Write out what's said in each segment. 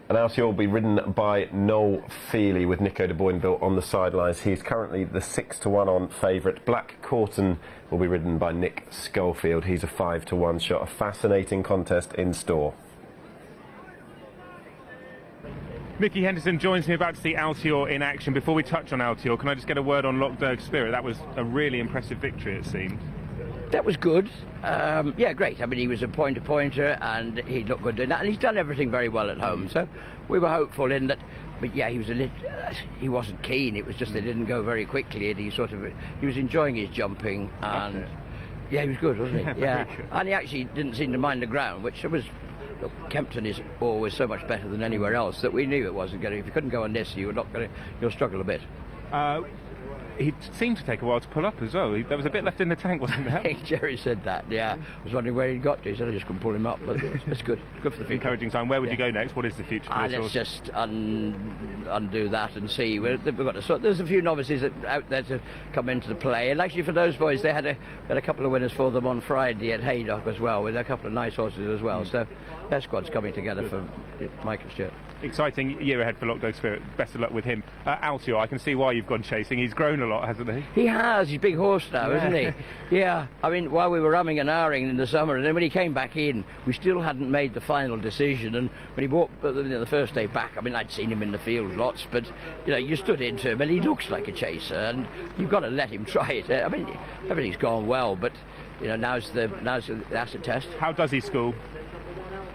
And Altior will be ridden by Noel Feely with Nico de Boinville on the sidelines. He's currently the 6-1 on favourite. Black Corton will be ridden by Nick Schofield. He's a 5-1 shot. A fascinating contest in store. Nicky Henderson joins me about to see Altior in action. Before we touch on Altior, can I just get a word on Lockdown Spirit? That was a really impressive victory, it seemed. That was good. Yeah, great. I mean, he was a pointer, and he looked good doing that, and he's done everything very well at home. So we were hopeful in that. But yeah, he was he wasn't keen. It was just they didn't go very quickly, and he was enjoying his jumping, and yeah, he was good, wasn't he? Yeah, and he actually didn't seem to mind the ground, which was. Look, Kempton is always so much better than anywhere else that we knew it wasn't going to. If you couldn't go on this, you'll struggle a bit. He seemed to take a while to pull up as well. There was a bit left in the tank, wasn't there? I think Jerry said that, yeah. I was wondering where he'd got to. He said I just couldn't pull him up, but it's good. Good for the future. Encouraging sign. Where would you go next? What is the future for this Let's just undo that and see. There's a few novices out there to come into the play. And actually for those boys, they had a couple of winners for them on Friday at Haydock as well, with a couple of nice horses as well. So their squad's coming together for Michael Stewart. Exciting year ahead for Lockdown Spirit. Best of luck with him. Altior, I can see why you've gone chasing. He's grown a lot, hasn't he? He has. He's a big horse now, isn't he? Yeah. I mean, while we were umming and ahhing in the summer, and then when he came back in, we still hadn't made the final decision. And when he walked the first day back, I mean, I'd seen him in the field lots, but you stood into him, and he looks like a chaser, and you've got to let him try it. I mean, everything's gone well, but now's the acid test. How does he school?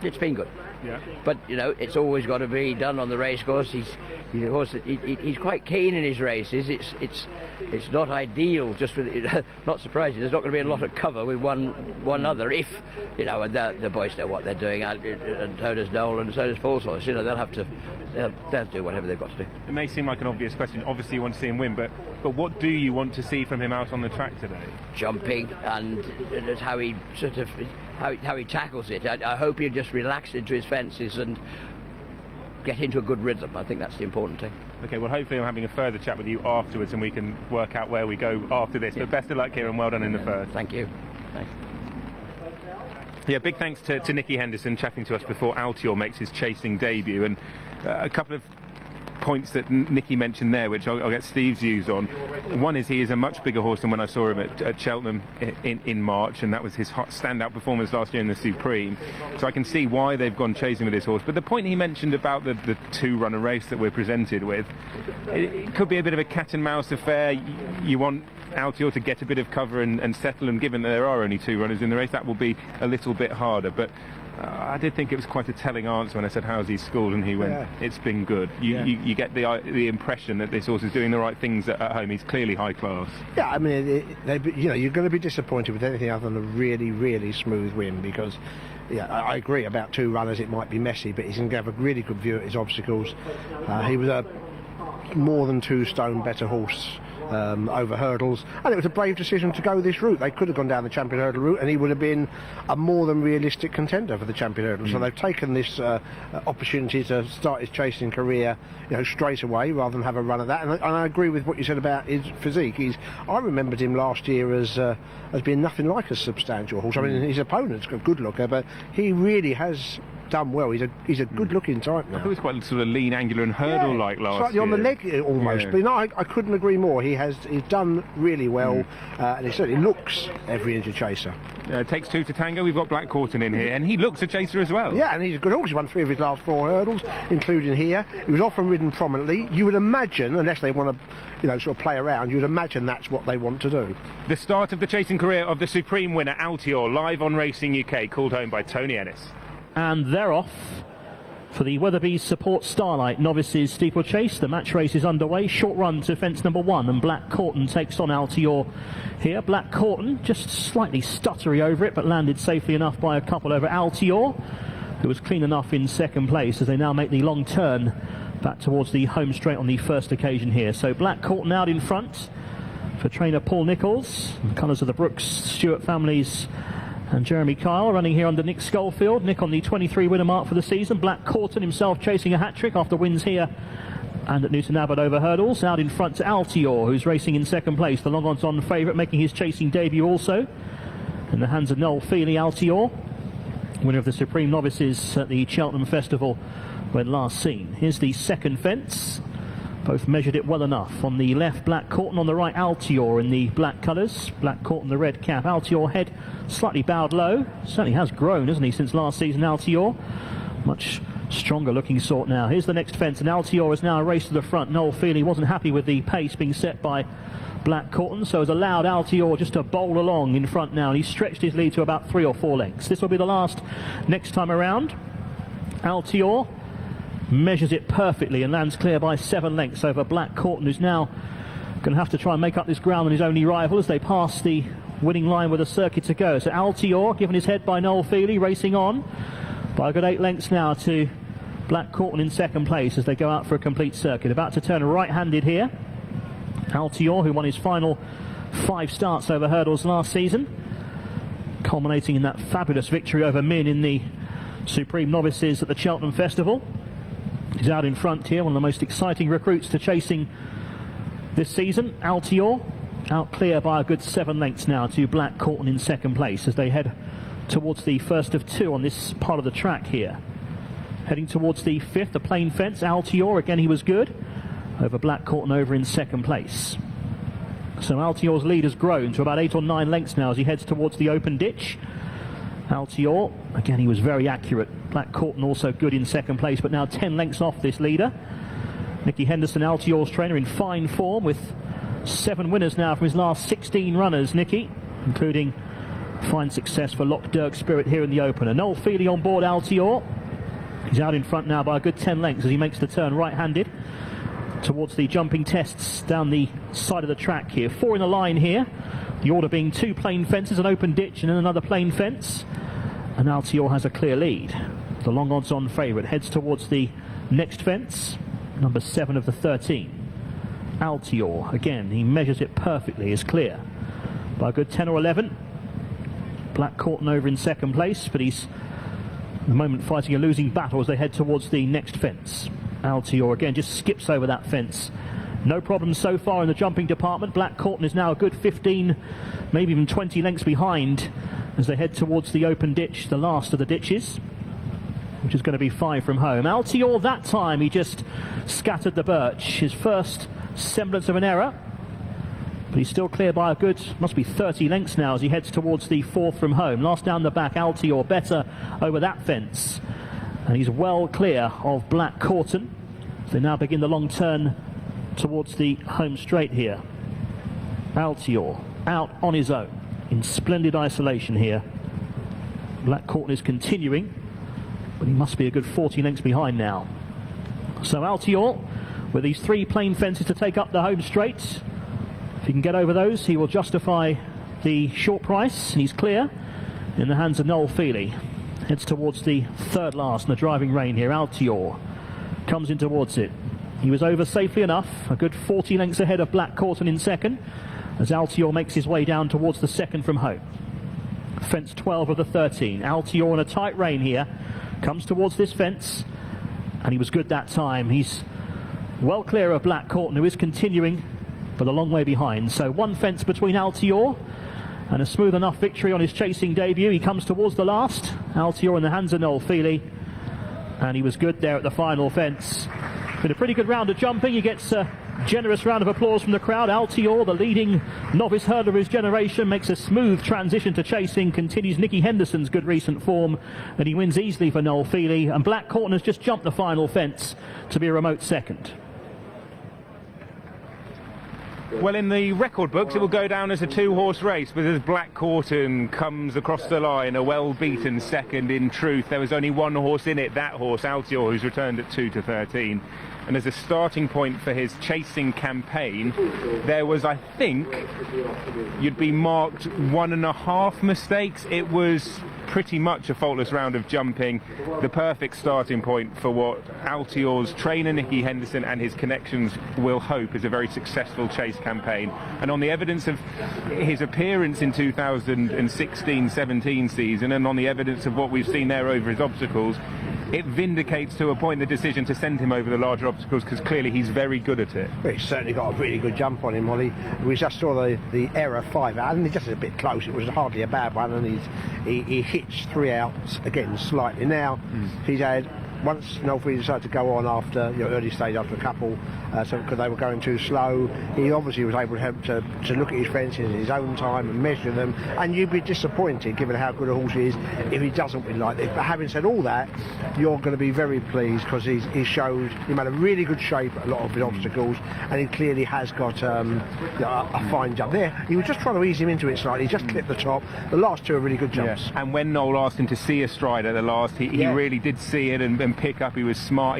It's been good. Yeah. But it's always got to be done on the race course. He's a horse that he's quite keen in his races. It's not ideal. Just with not surprising. There's not going to be a lot of cover with one other. If and the boys know what they're doing, and so does Noel, and so does Paul's horse. They'll do whatever they've got to do. It may seem like an obvious question. Obviously, you want to see him win, but what do you want to see from him out on the track today? Jumping and how he how he tackles it. I hope he'll just relax into his fences and get into a good rhythm. I think that's the important thing. Okay, well, hopefully I'm having a further chat with you afterwards and we can work out where we go after this. Yeah. But best of luck here and well done in the first. Thank you. Thanks. Yeah, big thanks to Nicky Henderson chatting to us before Altior makes his chasing debut, and a couple of points that Nicky mentioned there, which I'll get Steve's views on. One is he is a much bigger horse than when I saw him at Cheltenham in March, and that was his standout performance last year in the Supreme. So I can see why they've gone chasing with this horse. But the point he mentioned about the two-runner race that we're presented with, it could be a bit of a cat-and-mouse affair. You want Altior to get a bit of cover and settle, and given that there are only two runners in the race, that will be a little bit harder. But I did think it was quite a telling answer when I said, how's he schooled? And he went, it's been good. You get the impression that this horse is doing the right things at home. He's clearly high class. Yeah, I mean, you're going to be disappointed with anything other than a really, really smooth win, because I agree about two runners, it might be messy, but he's going to have a really good view at his obstacles. He was a more than 2 stone better horse over hurdles, and it was a brave decision to go this route. They could have gone down the champion hurdle route and he would have been a more than realistic contender for the champion hurdle. So they've taken this opportunity to start his chasing career straight away rather than have a run at that, and I agree with what you said about his physique. I remembered him last year as being nothing like a substantial horse. I mean, his opponent's a good looker, but he really has done well. He's a good looking type now. I thought he was quite sort of lean, angular and hurdle like last slightly year. On the leg almost, but I couldn't agree more. He's done really well, and he certainly looks every inch a chaser. It takes 2 to tango. We've got Black Corton in here, and he looks a chaser as well. Yeah, and he's a good horse. He won 3 of his last 4 hurdles, including here. He was often ridden prominently. You would imagine, unless they want to sort of play around, you would imagine that's what they want to do. The start of the chasing career of the Supreme winner Altior, live on Racing UK, called home by Tony Ennis. And they're off for the Weatherby's Support Starlight Novices Steeplechase. The match race is underway. Short run to fence number 1, and Black Corton takes on Altior here. Black Corton just slightly stuttery over it, but landed safely enough by a couple over Altior, who was clean enough in second place as they now make the long turn back towards the home straight on the first occasion here. So Black Corton out in front for trainer Paul Nicholls. Colours of the Brooks Stewart families and Jeremy Kyle running here under Nick Schofield. Nick on the 23 winner mark for the season. Black Corton himself chasing a hat-trick after wins here and at Newton Abbot over hurdles. Out in front to Altior, who's racing in second place. The long-odds-on favourite, making his chasing debut also. In the hands of Noel Feely, Altior, winner of the Supreme Novices at the Cheltenham Festival when last seen. Here's the second fence. Both measured it well enough. On the left, Black Courton, on the right, Altior in the black colours. Black Courton, the red cap. Altior head slightly bowed low. Certainly has grown, hasn't he, since last season, Altior. Much stronger looking sort now. Here's the next fence, and Altior is now a race to the front. Noel Feely wasn't happy with the pace being set by Black Courton, so has allowed Altior just to bowl along in front now, and he's stretched his lead to about 3 or 4 lengths. This will be the last next time around. Altior measures it perfectly and lands clear by 7 lengths over Black Courton, who's now going to have to try and make up this ground on his only rival as they pass the winning line with a circuit to go. So Altior, given his head by Noel Feely, racing on by a good 8 lengths now to Black Courton in second place as they go out for a complete circuit. About to turn right-handed here. Altior, who won his final 5 starts over hurdles last season, culminating in that fabulous victory over Min in the Supreme Novices at the Cheltenham Festival. He's out in front here, one of the most exciting recruits to chasing this season. Altior out clear by a good 7 lengths now to Black Courton in second place as they head towards the first of 2 on this part of the track here. Heading towards the 5th, the plain fence. Altior, again he was good over Black Courton over in second place. So Altior's lead has grown to about 8 or 9 lengths now as he heads towards the open ditch. Altior, again he was very accurate. Black Courton also good in second place, but now 10 lengths off this leader. Nicky Henderson, Altior's trainer, in fine form with 7 winners now from his last 16 runners, Nicky, including fine success for Loch Derg Spirit here in the opener. Noel Feely on board Altior. He's out in front now by a good 10 lengths as he makes the turn right-handed towards the jumping tests down the side of the track here. 4 in the line here, the order being 2 plain fences, an open ditch and then another plain fence, and Altior has a clear lead. The long odds-on favourite heads towards the next fence, number 7 of the 13. Altior, again he measures it perfectly, is clear by a good 10 or 11. Black Courton over in second place, but he's at the moment fighting a losing battle as they head towards the next fence. Altior again just skips over that fence. No problem so far in the jumping department. Black Courton is now a good 15, maybe even 20 lengths behind as they head towards the open ditch, the last of the ditches, which is going to be 5 from home. Altior that time, he just scattered the birch. His first semblance of an error, but he's still clear by a good, must be 30 lengths now as he heads towards the 4th from home. Last down the back, Altior better over that fence. And he's well clear of Black Courton. They now begin the long turn towards the home straight here. Altior out on his own in splendid isolation here. Black Courton is continuing, but he must be a good 40 lengths behind now. So Altior, with these 3 plain fences to take up the home straight, if he can get over those, he will justify the short price, and he's clear in the hands of Noel Feely. Heads towards the 3rd last in the driving rain here. Altior comes in towards it. He was over safely enough, a good 40 lengths ahead of Black Courton in second, as Altior makes his way down towards the 2nd from home. Fence 12 of the 13. Altior in a tight rein here, comes towards this fence, and he was good that time. He's well clear of Black Courton, who is continuing, but a long way behind. So 1 fence between Altior and a smooth enough victory on his chasing debut. He comes towards the last. Altior in the hands of Noel Feely, and he was good there at the final fence. Been a pretty good round of jumping. He gets a generous round of applause from the crowd. Altior, the leading novice hurdler of his generation, makes a smooth transition to chasing, continues Nicky Henderson's good recent form, and he wins easily for Noel Feely. And Black Courton has just jumped the final fence to be a remote second. Well, in the record books, it will go down as a 2-horse race, but as Black Courton comes across the line, a well-beaten second in truth. There was only 1 horse in it, that horse, Altior, who's returned at 2 to 13. And as a starting point for his chasing campaign, there was, I think, you'd be marked 1.5 mistakes. It was pretty much a faultless round of jumping, the perfect starting point for what Altior's trainer Nicky Henderson and his connections will hope is a very successful chase campaign. And on the evidence of his appearance in 2016-17 season, and on the evidence of what we've seen there over his obstacles, it vindicates to a point the decision to send him over the larger obstacles, because clearly he's very good at it. Well, he's certainly got a really good jump on him, Ollie. We just saw the error 5 out, and he's just a bit close. It was hardly a bad one, and he hits 3 outs again slightly. Now he's had once Nolfi decided to go on after early stage after a couple, because they were going too slow, he obviously was able to look at his fences in his own time and measure them. And you'd be disappointed, given how good a horse he is, if he doesn't win like this. But having said all that, you're going to be very pleased because he made a really good shape at a lot of the obstacles, and he clearly has got a fine jump there. He was just trying to ease him into it slightly. He just clipped the top. The last two are really good jumps. And when Noel asked him to see a stride at the last, he really did see it and pick up. He was smart. He was